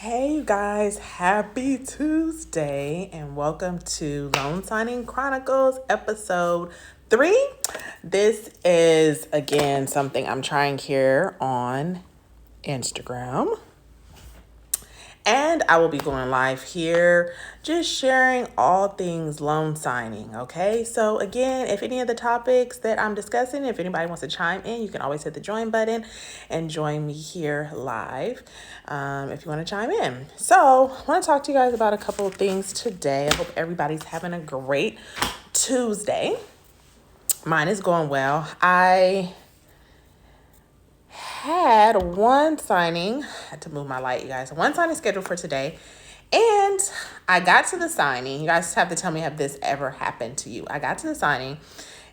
Hey, you guys, happy Tuesday, and welcome to Loan Signing Chronicles episode 3. This is again something I'm trying here on Instagram. And I will be going live here, just sharing all things loan signing. Okay, so again, if any of the topics that I'm discussing, if anybody wants to chime in, you can always hit the join button and join me here live if you want to chime in. So, I want to talk to you guys about a couple of things today. I hope everybody's having a great Tuesday. Mine is going well. I had one signing. I had to move my light, you guys. One signing scheduled for today. And I got to the signing. You guys have to tell me, have this ever happened to you? I got to the signing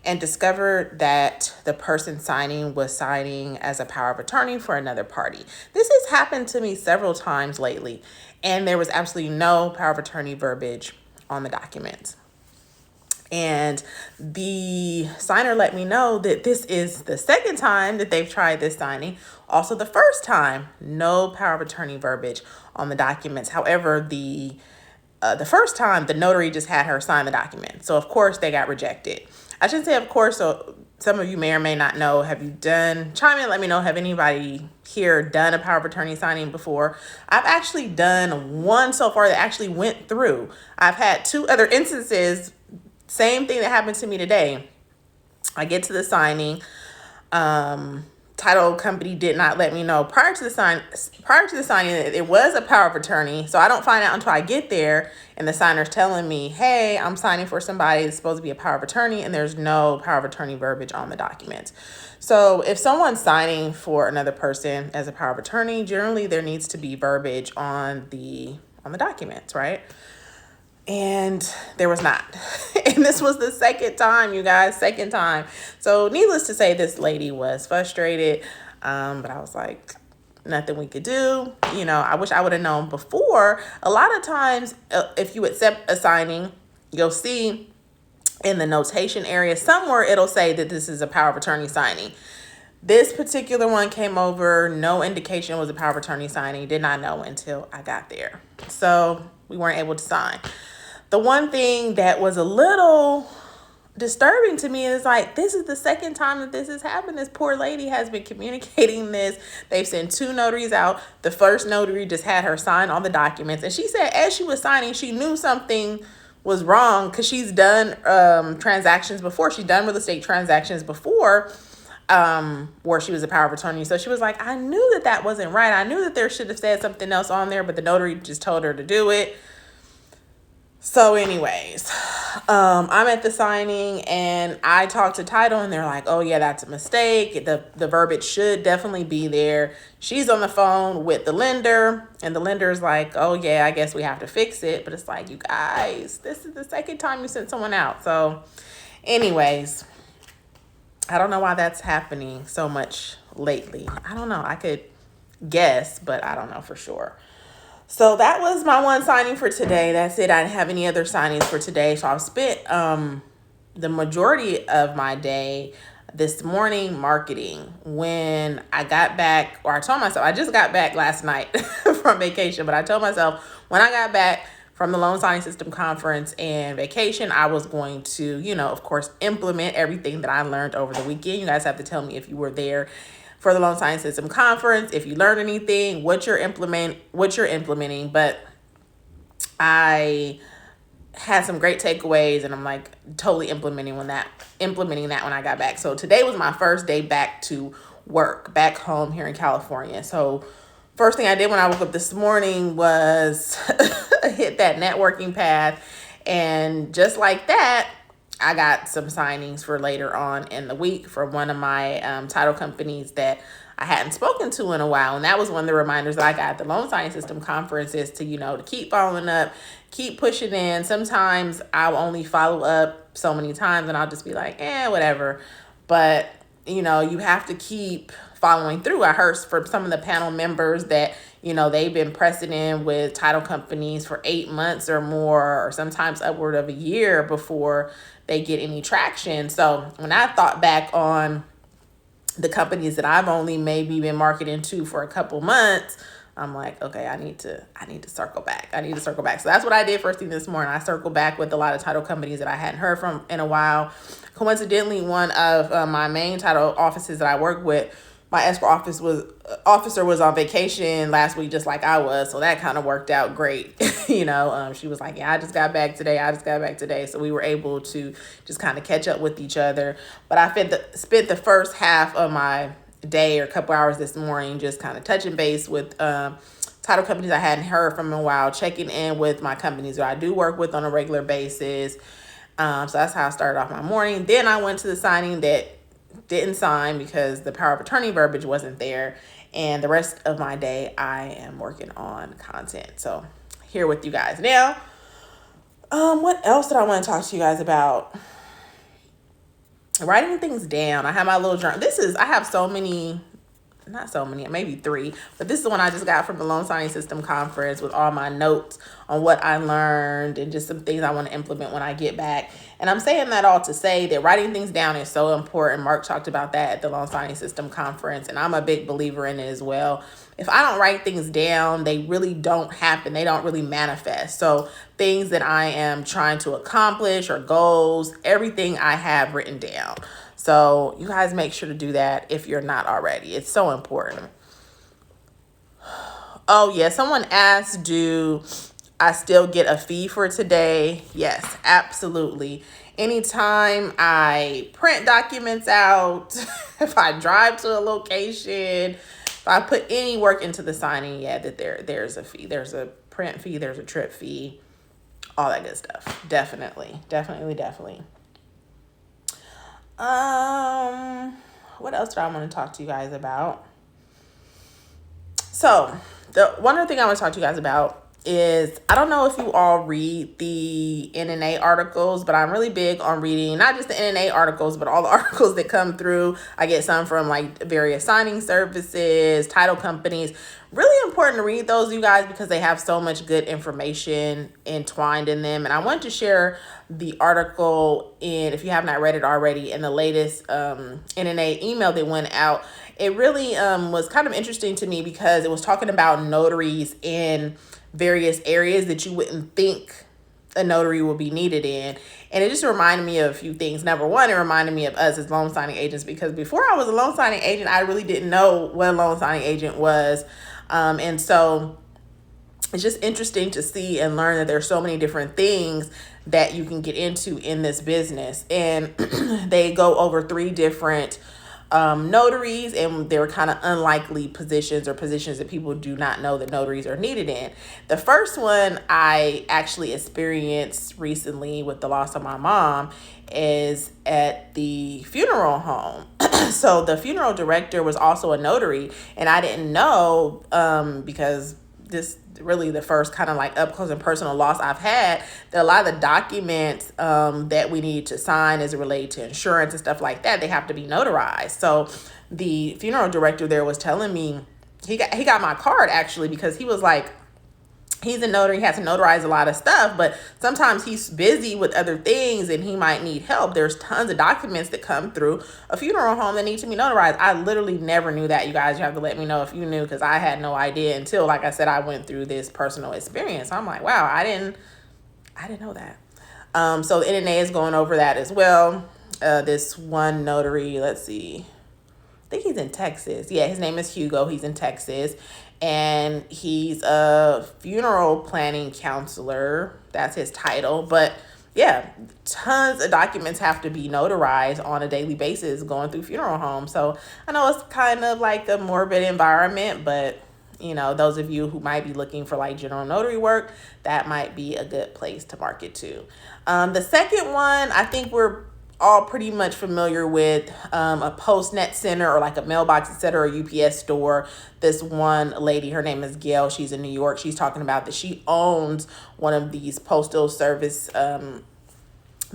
and discovered that the person signing was signing as a power of attorney for another party. This has happened to me several times lately, and there was absolutely no power of attorney verbiage on the documents. And the signer let me know that this is the second time that they've tried this signing. Also, the first time, no power of attorney verbiage on the documents. However, the first time, the notary just had her sign the document. So, of course, they got rejected. I shouldn't say of course. So, some of you may or may not know. Have you done, chime in, let me know, have anybody here done a power of attorney signing before? I've actually done one so far that actually went through. I've had 2 other instances. Same thing that happened to me today. I get to the signing. Title company did not let me know prior to the signing that it was a power of attorney. So I don't find out until I get there, and the signer's telling me, "Hey, I'm signing for somebody that's supposed to be a power of attorney, and there's no power of attorney verbiage on the documents." So if someone's signing for another person as a power of attorney, generally there needs to be verbiage on the documents, right? And there was not. And this was the second time, you guys, second time. So needless to say, this lady was frustrated. But I was like, nothing we could do. I wish I would have known before. A lot of times, if you accept a signing, you'll see in the notation area somewhere, it'll say that this is a power of attorney signing. This particular one came over, no indication it was a power of attorney signing. Did not know until I got there. So we weren't able to sign. The one thing that was a little disturbing to me is like, this is the second time that this has happened. This poor lady has been communicating this. They've sent 2 notaries out. The first notary just had her sign all the documents. And she said as she was signing, she knew something was wrong because she's done transactions before. She's done real estate transactions before where she was a power of attorney. So she was like, I knew that wasn't right. I knew that there should have said something else on there, but the notary just told her to do it. So anyways, I'm at the signing and I talked to title and they're like, oh yeah, that's a mistake. The verbiage should definitely be there. She's on the phone with the lender and the lender's like, oh yeah, I guess we have to fix it. But it's like, you guys, this is the second time you sent someone out. So anyways, I don't know why that's happening so much lately. I don't know. I could guess, but I don't know for sure. So that was my one signing for today. That's it. I didn't have any other signings for today. So I've spent the majority of my day this morning marketing. When I got back, or I told myself, I just got back last night from vacation, but I told myself when I got back from the Loan Signing System Conference and vacation, I was going to, of course, implement everything that I learned over the weekend. You guys have to tell me if you were there for the Loan Signing System Conference, if you learned anything, what you're implementing. But I had some great takeaways, and I'm like totally implementing that when I got back. So today was my first day back to work, back home here in California. So first thing I did when I woke up this morning was hit that networking path, and just like that, I got some signings for later on in the week for one of my title companies that I hadn't spoken to in a while. And that was one of the reminders that I got at the Loan Signing System Conference is to, to keep following up, keep pushing in. Sometimes I'll only follow up so many times and I'll just be like, whatever. But, you have to keep following through. I heard from some of the panel members that, they've been pressing in with title companies for 8 months or more, or sometimes upward of a year before they get any traction. So when I thought back on the companies that I've only maybe been marketing to for a couple months, I'm like, okay, I need to circle back. I need to circle back. So that's what I did first thing this morning. I circled back with a lot of title companies that I hadn't heard from in a while. Coincidentally, one of my main title offices that I work with, my escrow officer was on vacation last week, just like I was. So that kind of worked out great. She was like, yeah, I just got back today. So we were able to just kind of catch up with each other. But I spent the first half of my day or a couple hours this morning just kind of touching base with title companies I hadn't heard from in a while, checking in with my companies that I do work with on a regular basis. So that's how I started off my morning. Then I went to the signing that didn't sign because the power of attorney verbiage wasn't there. And the rest of my day, I am working on content. So here with you guys now. What else did I want to talk to you guys about? Writing things down. I have my little journal. I have so many, not so many, maybe 3, but this is the one I just got from the Loan Signing System Conference with all my notes on what I learned and just some things I want to implement when I get back. And I'm saying that all to say that writing things down is so important. Mark talked about that at the Loan Signing System Conference, and I'm a big believer in it as well. If I don't write things down, they really don't happen. They don't really manifest. So things that I am trying to accomplish or goals, everything I have written down. So you guys make sure to do that if you're not already. It's so important. Oh, yeah. Someone asked, do I still get a fee for today? Yes, absolutely. Anytime I print documents out, if I drive to a location, if I put any work into the signing, that there's a fee. There's a print fee. There's a trip fee. All that good stuff. Definitely. What else do I want to talk to you guys about? So the one other thing I want to talk to you guys about is, I don't know if you all read the NNA articles, but I'm really big on reading not just the NNA articles, but all the articles that come through. I get some from like various signing services, title companies. Really important to read those, you guys, because they have so much good information entwined in them. And I want to share the article if you have not read it already, in the latest NNA email that went out. It really was kind of interesting to me because it was talking about notaries in various areas that you wouldn't think a notary will be needed in. And it just reminded me of a few things. Number one, it reminded me of us as loan signing agents, because before I was a loan signing agent, I really didn't know what a loan signing agent was. And so it's just interesting to see and learn that there's so many different things that you can get into in this business. And they go over 3 different notaries, and they were kind of unlikely positions, or positions that people do not know that notaries are needed in. The first one I actually experienced recently with the loss of my mom is at the funeral home. So the funeral director was also a notary, and I didn't know because this really the first kind of like up close and personal loss I've had, that a lot of the documents that we need to sign as it relates to insurance and stuff like that, they have to be notarized. So the funeral director there was telling me, he got my card actually, because he was like, he's a notary, he has to notarize a lot of stuff, but sometimes he's busy with other things and he might need help. There's tons of documents that come through a funeral home that need to be notarized. I literally never knew that, you guys. You have to let me know if you knew, because I had no idea until, like I said, I went through this personal experience. I'm like, wow, I didn't know that. So the NNA is going over that as well. This one notary, let's see, I think he's in Texas. Yeah, his name is Hugo. He's in Texas. And he's a funeral planning counselor. That's his title. But yeah, tons of documents have to be notarized on a daily basis going through funeral homes. So I know it's kind of like a morbid environment, but those of you who might be looking for like general notary work, that might be a good place to market to. The second one, I think we're all pretty much familiar with, a Postnet center or like a mailbox, etc., or UPS store. This one lady, her name is Gail. She's in New York. She's talking about that she owns one of these postal service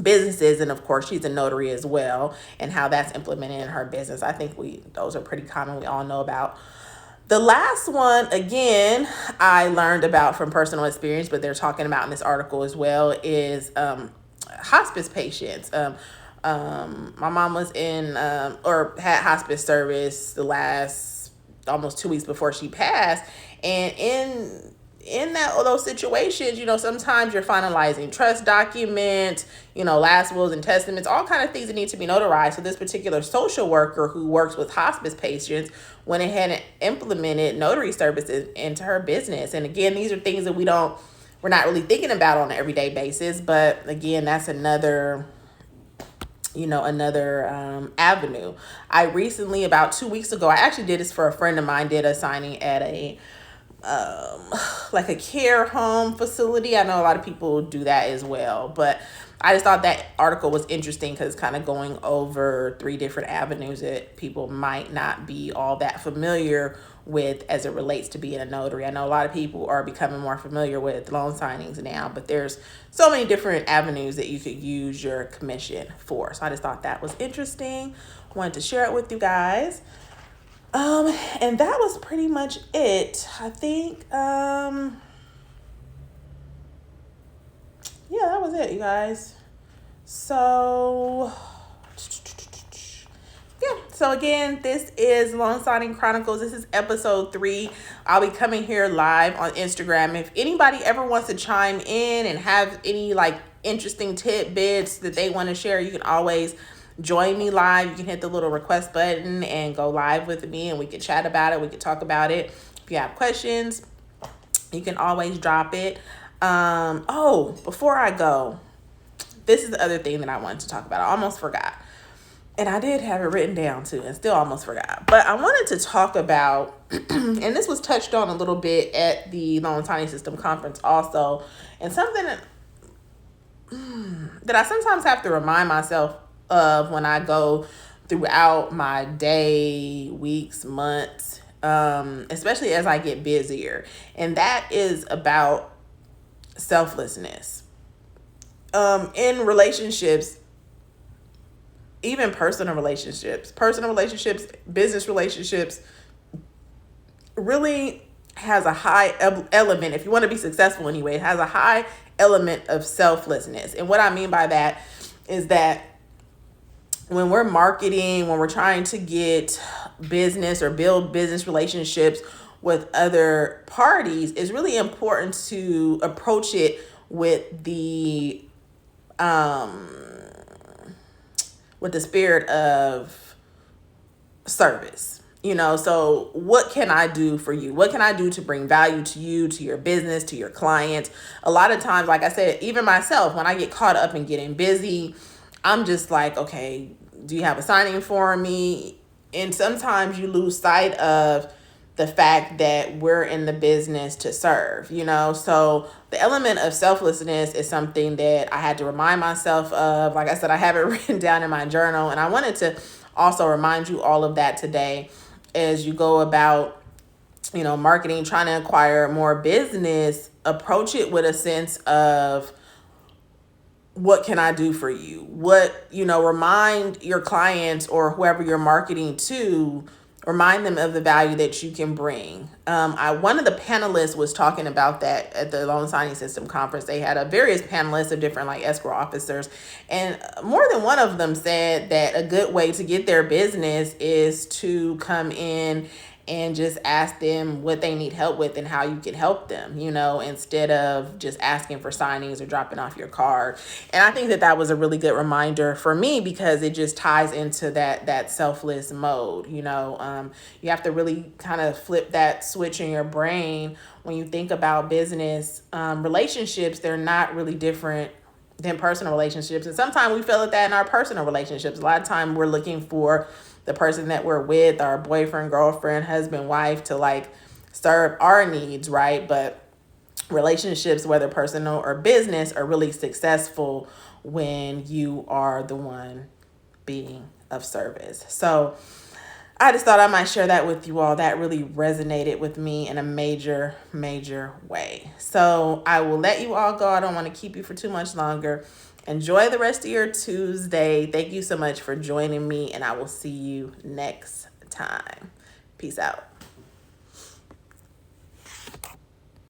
businesses, and of course she's a notary as well, and how that's implemented in her business. I think those are pretty common. We all know about. The last one, again, I learned about from personal experience, but they're talking about in this article as well, is hospice patients. My mom was in or had hospice service the last almost 2 weeks before she passed, And in those situations, sometimes you're finalizing trust documents, last wills and testaments, all kind of things that need to be notarized. So this particular social worker who works with hospice patients went ahead and implemented notary services into her business. And again, these are things that we're not really thinking about on an everyday basis. But again, that's another avenue. I recently, about 2 weeks ago, I actually did this for a friend of mine, did a signing at a like a care home facility. I know a lot of people do that as well, but I just thought that article was interesting because it's kind of going over 3 different avenues that people might not be all that familiar with as it relates to being a notary. I know a lot of people are becoming more familiar with loan signings now, but there's so many different avenues that you could use your commission for. So I just thought that was interesting. Wanted to share it with you guys. And that was pretty much it. I think, yeah, that was it, you guys. So, yeah. So again, this is Loan Signing Chronicles. This is episode 3. I'll be coming here live on Instagram. If anybody ever wants to chime in and have any interesting tidbits that they want to share, you can always join me live. You can hit the little request button and go live with me, and we can chat about it. We can talk about it. If you have questions, you can always drop it. Before I go, this is the other thing that I wanted to talk about. I almost forgot. And I did have it written down too, and still almost forgot. But I wanted to talk about, and this was touched on a little bit at the Loan Signing System conference also, and something that I sometimes have to remind myself of when I go throughout my day, weeks, months, especially as I get busier. And that is about selflessness. In relationships, even personal relationships, business relationships, really has a high element. If you want to be successful anyway, it has a high element of selflessness. And what I mean by that is that when we're marketing, when we're trying to get business or build business relationships with other parties, it's really important to approach it with the spirit of service. So what can I do for you? What can I do to bring value to you, to your business, to your clients? A lot of times, like I said, even myself, when I get caught up in getting busy, I'm just like, okay, do you have a signing for me? And sometimes you lose sight of the fact that we're in the business to serve, So the element of selflessness is something that I had to remind myself of. Like I said, I have it written down in my journal, and I wanted to also remind you all of that today as you go about, marketing, trying to acquire more business. Approach it with a sense of, what can I do for you? Remind your clients or whoever you're marketing to, remind them of the value that you can bring. One of the panelists was talking about that at the Loan Signing System conference. They had various panelists of different escrow officers, and more than one of them said that a good way to get their business is to come in and just ask them what they need help with and how you can help them, instead of just asking for signings or dropping off your card. And I think that was a really good reminder for me, because it just ties into that selfless mode. You have to really kind of flip that switch in your brain when you think about business. Relationships, they're not really different than personal relationships. And sometimes we feel that in our personal relationships. A lot of time we're looking for the person that we're with, our boyfriend, girlfriend, husband, wife, to serve our needs, right? But relationships, whether personal or business, are really successful when you are the one being of service. So I just thought I might share that with you all. That really resonated with me in a major, major way. So I will let you all go. I don't want to keep you for too much longer. Enjoy the rest of your Tuesday. Thank you so much for joining me, and I will see you next time. Peace out.